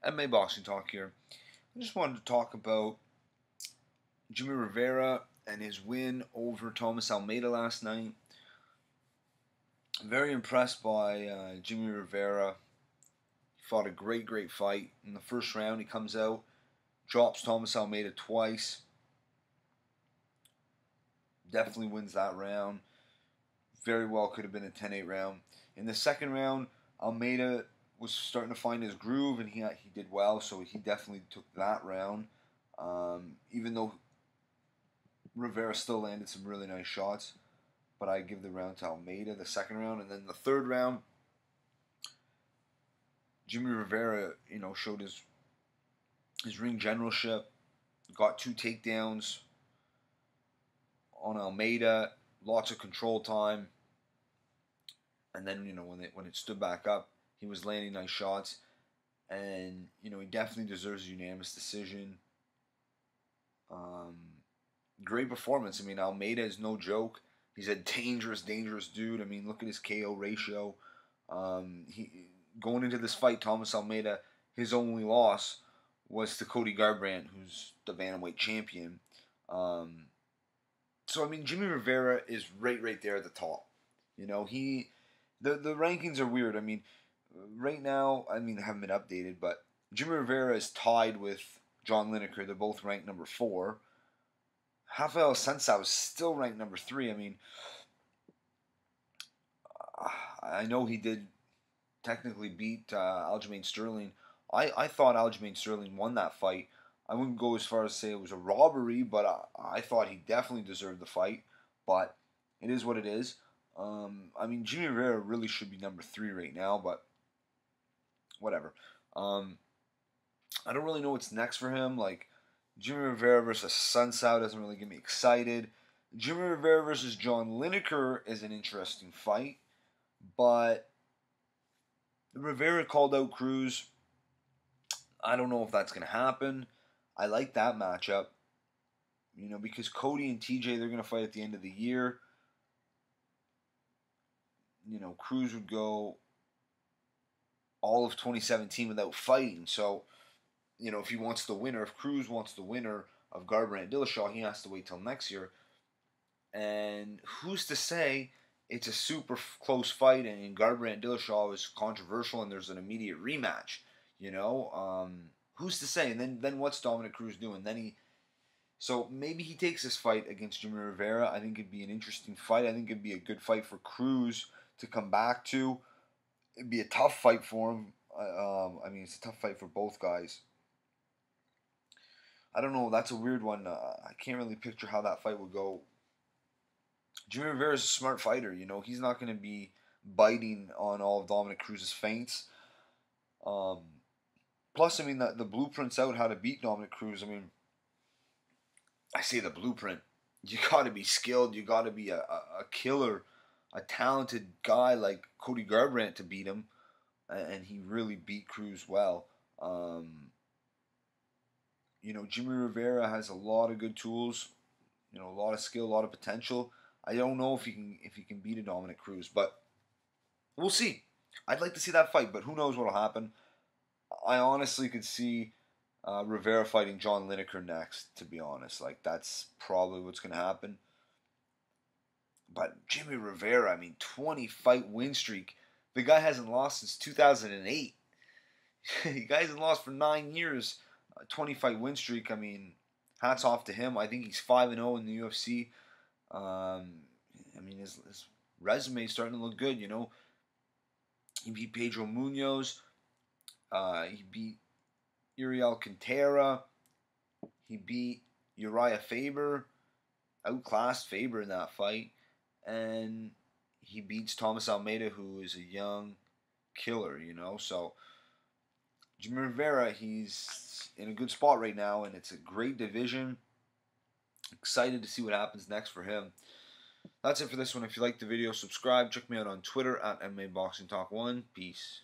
MMA Boxing Talk here. I just wanted to talk about Jimmie Rivera and his win over Thomas Almeida last night. I'm very impressed by Jimmie Rivera. He fought a great fight. In the first round, he comes out, drops Thomas Almeida twice. Definitely wins that round. Very well could have been a 10-8 round. In the second round, Almeida was starting to find his groove, and he did well, so he definitely took that round. Even though Rivera still landed some really nice shots, but I give the round to Almeida, the second round. And then the third round, Jimmie Rivera, showed his ring generalship, got 2 takedowns on Almeida, lots of control time, and then when it stood back up, he was landing nice shots, and he definitely deserves a unanimous decision. Great performance. I mean, Almeida is no joke. He's a dangerous dude. I mean, look at his KO ratio. He going into this fight, Thomas Almeida, his only loss was to Cody Garbrandt, who's the bantamweight champion. So I mean, Jimmie Rivera is right there at the top. The rankings are weird. I mean, right now, I haven't been updated, but Jimmie Rivera is tied with John Lineker. They're both ranked number 4. Rafael Sensao is still ranked number 3. I mean, I know he did technically beat Aljamain Sterling. I thought Aljamain Sterling won that fight. I wouldn't go as far as to say it was a robbery, but I thought he definitely deserved the fight. But it is what it is. I mean, Jimmie Rivera really should be number 3 right now, but whatever. I don't really know what's next for him. Like, Jimmie Rivera versus Sensao doesn't really get me excited. Jimmie Rivera versus John Lineker is an interesting fight, but Rivera called out Cruz. I don't know if that's going to happen. I like that matchup, because Cody and TJ, they're going to fight at the end of the year. Cruz would go all of 2017 without fighting. So, if he wants the winner, if Cruz wants the winner of Garbrandt Dillashaw, he has to wait till next year. And who's to say it's a super close fight and Garbrandt Dillashaw is controversial and there's an immediate rematch? Who's to say? And then what's Dominic Cruz doing? So maybe he takes this fight against Jimmie Rivera. I think it'd be an interesting fight. I think it'd be a good fight for Cruz to come back to. It'd be a tough fight for him. It's a tough fight for both guys. I don't know. That's a weird one. I can't really picture how that fight would go. Jimmie Rivera is a smart fighter. He's not going to be biting on all of Dominic Cruz's feints. Plus, the blueprint's out how to beat Dominic Cruz. I say the blueprint. You got to be skilled. You got to be a killer, a talented guy like Cody Garbrandt to beat him. And he really beat Cruz well. Jimmie Rivera has a lot of good tools. A lot of skill, a lot of potential. I don't know if he can beat a Dominic Cruz, but we'll see. I'd like to see that fight, but who knows what'll happen. I honestly could see Rivera fighting John Lineker next, to be honest. That's probably what's going to happen. But Jimmie Rivera, 20-fight win streak. The guy hasn't lost since 2008. The guy hasn't lost for 9 years. 20-fight win streak. Hats off to him. I think he's 5-0 in the UFC. His resume is starting to look good. He beat Pedro Munoz. He beat Uriel Quintera. He beat Uriah Faber. Outclassed Faber in that fight. And he beats Thomas Almeida, who is a young killer, So, Jimmie Rivera, he's in a good spot right now, and it's a great division. Excited to see what happens next for him. That's it for this one. If you liked the video, subscribe. Check me out on Twitter at MMA Boxing Talk 1. Peace.